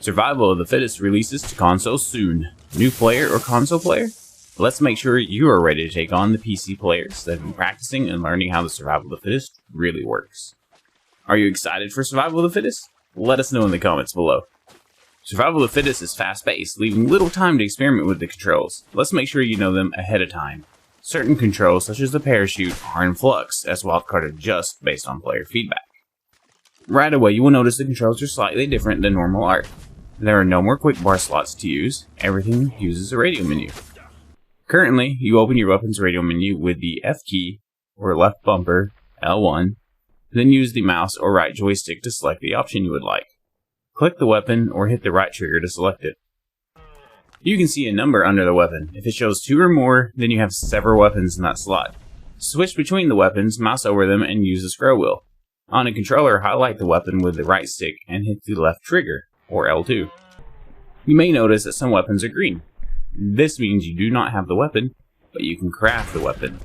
Survival of the Fittest releases to consoles soon. New player or console player? Let's make sure you are ready to take on the PC players that have been practicing and learning how the Survival of the Fittest really works. Are you excited for Survival of the Fittest? Let us know in the comments below. Survival of the Fittest is fast-paced, leaving little time to experiment with the controls. Let's make sure you know them ahead of time. Certain controls, such as the parachute, are in flux as wildcard adjusts based on player feedback. Right away, you will notice the controls are slightly different than normal art. There are no more quick bar slots to use. Everything uses a radio menu. Currently, you open your weapon's radio menu with the F key or left bumper, L1, then use the mouse or right joystick to select the option you would like. Click the weapon or hit the right trigger to select it. You can see a number under the weapon. If it shows 2 or more, then you have several weapons in that slot. Switch between the weapons, mouse over them, and use the scroll wheel. On a controller, highlight the weapon with the right stick and hit the left trigger, or L2. You may notice that some weapons are green. This means you do not have the weapon, but you can craft the weapon.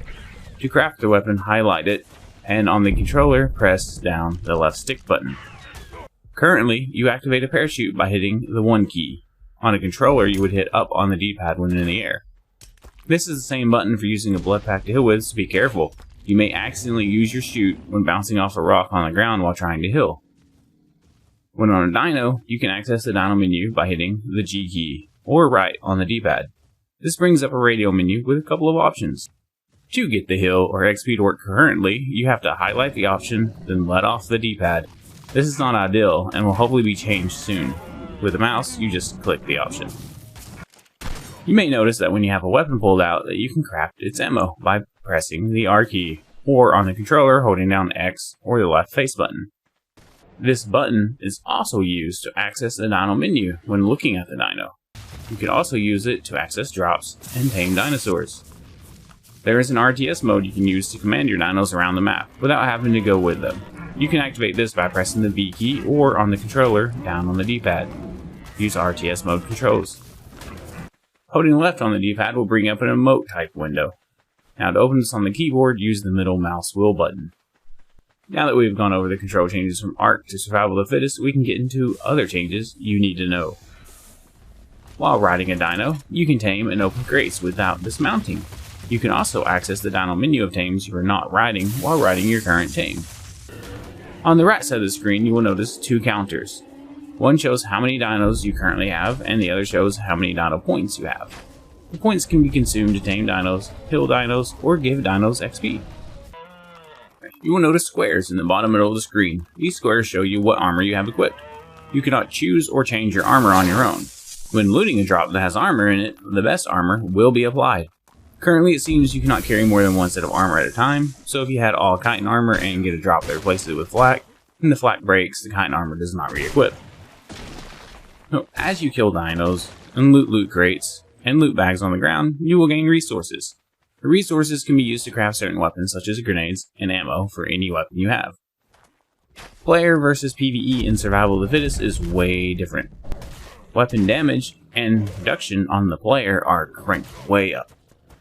To craft the weapon, highlight it, and on the controller, press down the left stick button. Currently, you activate a parachute by hitting the 1 key. On a controller, you would hit up on the D-pad when in the air. This is the same button for using a blood pack to heal with, so be careful. You may accidentally use your chute when bouncing off a rock on the ground while trying to heal. When on a Dino, you can access the Dino menu by hitting the G key, or right on the D-pad. This brings up a radio menu with a couple of options. To get the heal or XP to work concurrently, you have to highlight the option, then let off the D-pad. This is not ideal, and will hopefully be changed soon. With the mouse, you just click the option. You may notice that when you have a weapon pulled out that you can craft its ammo by pressing the R key, or on the controller holding down X or the left face button. This button is also used to access the Dino menu when looking at the Dino. You can also use it to access drops and tame dinosaurs. There is an RTS mode you can use to command your dinos around the map without having to go with them. You can activate this by pressing the B key or on the controller down on the D-pad. Use RTS mode controls. Holding left on the D-pad will bring up an emote type window. Now to open this on the keyboard, use the middle mouse wheel button. Now that we've gone over the control changes from Arc to Survival of the Fittest, we can get into other changes you need to know. While riding a Dino, you can tame and open crates without dismounting. You can also access the Dino menu of tames you are not riding while riding your current tame. On the right side of the screen, you will notice 2 counters. One shows how many dinos you currently have, and the other shows how many dino points you have. The points can be consumed to tame dinos, kill dinos, or give dinos XP. You will notice squares in the bottom middle of the screen. These squares show you what armor you have equipped. You cannot choose or change your armor on your own. When looting a drop that has armor in it, the best armor will be applied. Currently, it seems you cannot carry more than 1 set of armor at a time, so if you had all chitin armor and get a drop that replaces it with flak, and the flak breaks, the chitin armor does not re-equip. So, as you kill dinos, and loot crates, and loot bags on the ground, you will gain resources. The resources can be used to craft certain weapons such as grenades and ammo for any weapon you have. Player versus PvE in Survival of the Fittest is way different. Weapon damage and reduction on the player are cranked way up.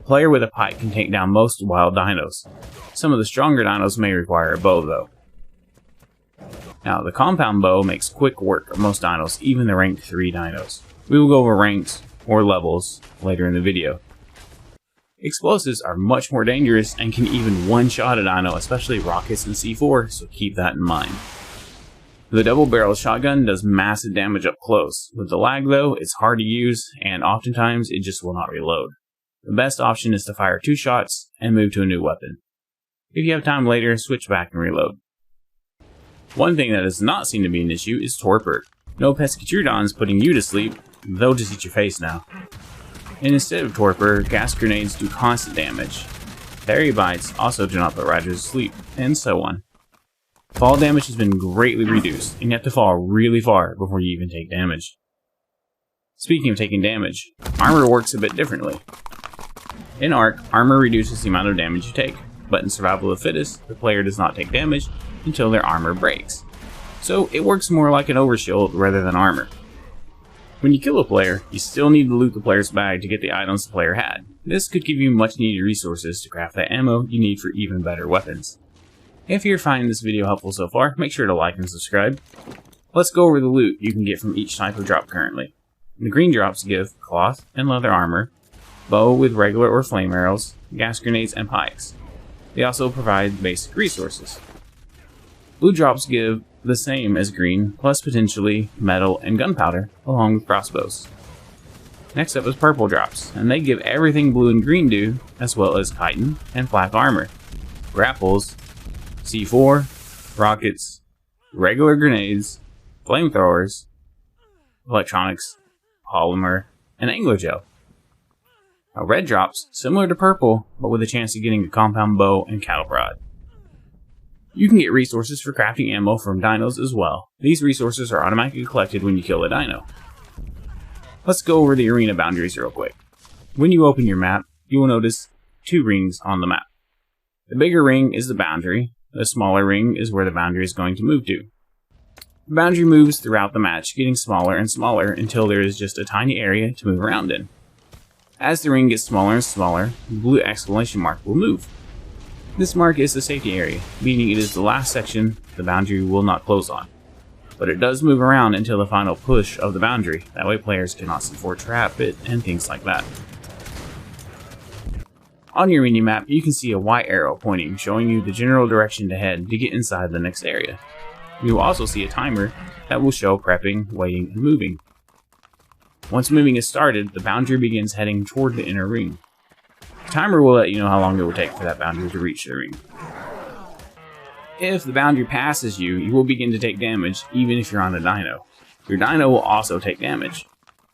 A player with a pike can take down most wild dinos. Some of the stronger dinos may require a bow though. Now the compound bow makes quick work of most dinos, even the rank 3 dinos. We will go over ranks or levels later in the video. Explosives are much more dangerous and can even one-shot a dino, especially rockets and C4, so keep that in mind. The double-barreled shotgun does massive damage up close. With the lag though, it's hard to use, and oftentimes it just will not reload. The best option is to fire 2 shots and move to a new weapon. If you have time later, switch back and reload. One thing that does not seem to be an issue is torpor. No pescatrodons putting you to sleep, they'll just eat your face now. And instead of torpor, gas grenades do constant damage. Fairy bites also do not put riders to sleep, and so on. Fall damage has been greatly reduced, and you have to fall really far before you even take damage. Speaking of taking damage, armor works a bit differently. In Arc, armor reduces the amount of damage you take, but in Survival of the Fittest, the player does not take damage until their armor breaks. So it works more like an overshield rather than armor. When you kill a player, you still need to loot the player's bag to get the items the player had. This could give you much needed resources to craft the ammo you need for even better weapons. If you're finding this video helpful so far, make sure to like and subscribe. Let's go over the loot you can get from each type of drop currently. The green drops give cloth and leather armor, bow with regular or flame arrows, gas grenades, and pikes. They also provide basic resources. Blue drops give the same as green, plus potentially metal and gunpowder, along with crossbows. Next up is purple drops, and they give everything blue and green do, as well as chitin and flak armor, grapples, C4, rockets, regular grenades, flamethrowers, electronics, polymer, and angler gel. Now red drops, similar to purple, but with a chance of getting a compound bow and cattle prod. You can get resources for crafting ammo from dinos as well. These resources are automatically collected when you kill a dino. Let's go over the arena boundaries real quick. When you open your map, you will notice 2 rings on the map. The bigger ring is the boundary, the smaller ring is where the boundary is going to move to. The boundary moves throughout the match, getting smaller and smaller until there is just a tiny area to move around in. As the ring gets smaller and smaller, the blue exclamation mark will move. This mark is the safety area, meaning it is the last section the boundary will not close on. But it does move around until the final push of the boundary, that way players cannot C4 trap it and things like that. On your minimap, you can see a white arrow pointing, showing you the general direction to head to get inside the next area. You will also see a timer that will show prepping, waiting, and moving. Once moving is started, the boundary begins heading toward the inner ring. The timer will let you know how long it will take for that boundary to reach the ring. If the boundary passes you, you will begin to take damage even if you're on a dino. Your dino will also take damage.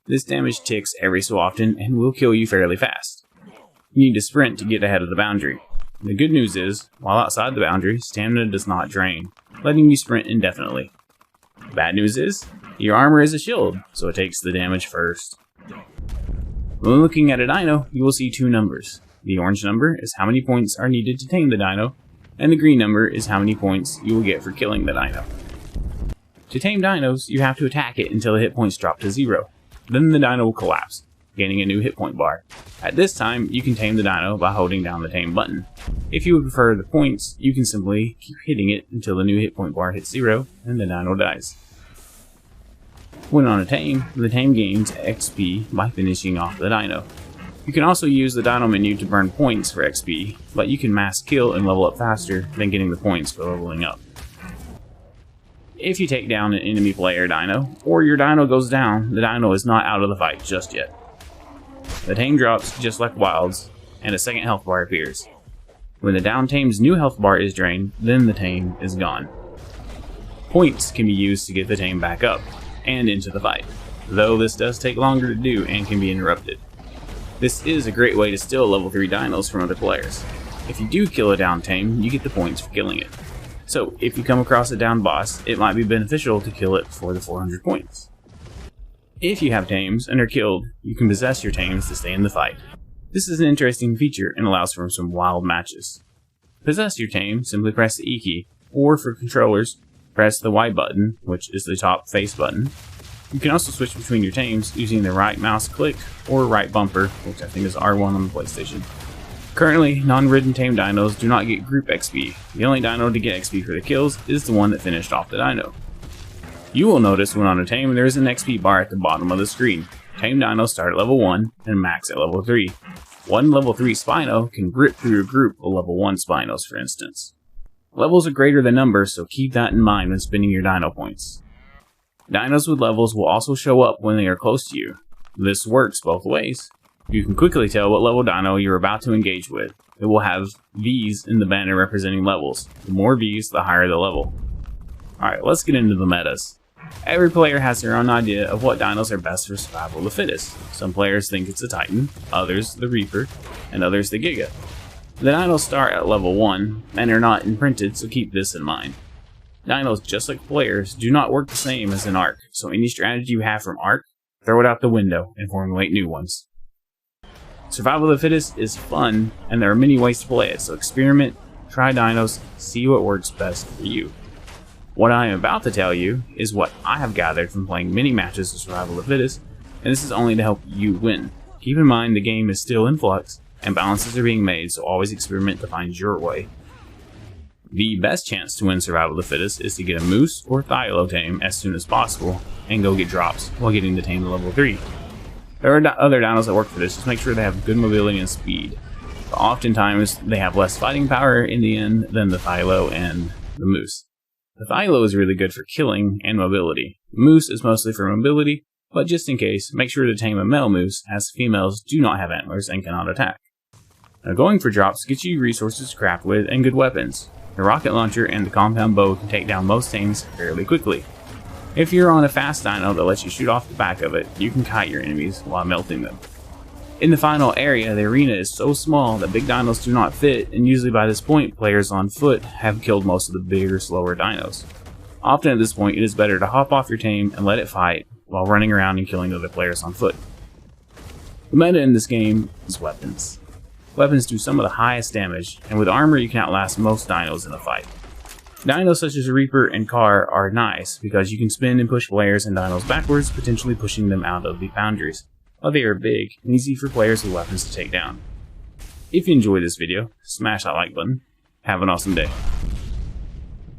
This damage ticks every so often and will kill you fairly fast. You need to sprint to get ahead of the boundary. The good news is, while outside the boundary, stamina does not drain, letting you sprint indefinitely. The bad news is, your armor is a shield, so it takes the damage first. When looking at a dino, you will see 2 numbers. The orange number is how many points are needed to tame the dino, and the green number is how many points you will get for killing the dino. To tame dinos, you have to attack it until the hit points drop to 0. Then the dino will collapse, gaining a new hit point bar. At this time, you can tame the dino by holding down the tame button. If you would prefer the points, you can simply keep hitting it until the new hit point bar hits 0 and the dino dies. When on a tame, the tame gains XP by finishing off the dino. You can also use the dino menu to burn points for XP, but you can mass kill and level up faster than getting the points for leveling up. If you take down an enemy player dino, or your dino goes down, the dino is not out of the fight just yet. The tame drops just like wilds, and a second health bar appears. When the down tame's new health bar is drained, then the tame is gone. Points can be used to get the tame back up, and into the fight, though this does take longer to do and can be interrupted. This is a great way to steal level 3 dinos from other players. If you do kill a down tame, you get the points for killing it. So if you come across a down boss, it might be beneficial to kill it for the 400 points. If you have tames and are killed, you can possess your tames to stay in the fight. This is an interesting feature and allows for some wild matches. To possess your tame, simply press the E key, or for controllers, press the Y button, which is the top face button. You can also switch between your tames using the right mouse click or right bumper, which I think is R1 on the PlayStation. Currently, non-ridden tame dinos do not get group XP. The only dino to get XP for the kills is the one that finished off the dino. You will notice when on a tame there is an XP bar at the bottom of the screen. Tame dinos start at level 1 and max at level 3. One level 3 Spino can grip through a group of level 1 Spinos, for instance. Levels are greater than numbers, so keep that in mind when spending your dino points. Dinos with levels will also show up when they are close to you. This works both ways. You can quickly tell what level dino you're about to engage with. It will have V's in the banner representing levels. The more V's, the higher the level. Alright, let's get into the metas. Every player has their own idea of what dinos are best for survival of the fittest. Some players think it's the Titan, others the Reaper, and others the Giga. The dinos start at level 1 and are not imprinted, so keep this in mind. Dinos, just like players, do not work the same as an arc, so any strategy you have from arc, throw it out the window and formulate new ones. Survival of the fittest is fun, and there are many ways to play it, so experiment, try dinos, see what works best for you. What I am about to tell you is what I have gathered from playing many matches of Survival of the Fittest, and this is only to help you win. Keep in mind the game is still in flux, and balances are being made, so always experiment to find your way. The best chance to win Survival of the Fittest is to get a moose or thilo tame as soon as possible, and go get drops while getting the tame to level 3. There are other dinos that work for this, just make sure they have good mobility and speed. But oftentimes they have less fighting power in the end than the thilo and the moose. The thilo is really good for killing and mobility. The moose is mostly for mobility, but just in case, make sure to tame a male moose, as females do not have antlers and cannot attack. Now, going for drops gets you resources to craft with and good weapons. The rocket launcher and the compound bow can take down most tames fairly quickly. If you're on a fast dino that lets you shoot off the back of it, you can kite your enemies while melting them. In the final area, the arena is so small that big dinos do not fit, and usually by this point, players on foot have killed most of the bigger, slower dinos. Often at this point, it is better to hop off your tame and let it fight, while running around and killing other players on foot. The meta in this game is weapons. Weapons do some of the highest damage, and with armor you can outlast most dinos in a fight. Dinos such as Reaper and Car are nice, because you can spin and push players and dinos backwards, potentially pushing them out of the boundaries, while they are big and easy for players with weapons to take down. If you enjoyed this video, smash that like button. Have an awesome day.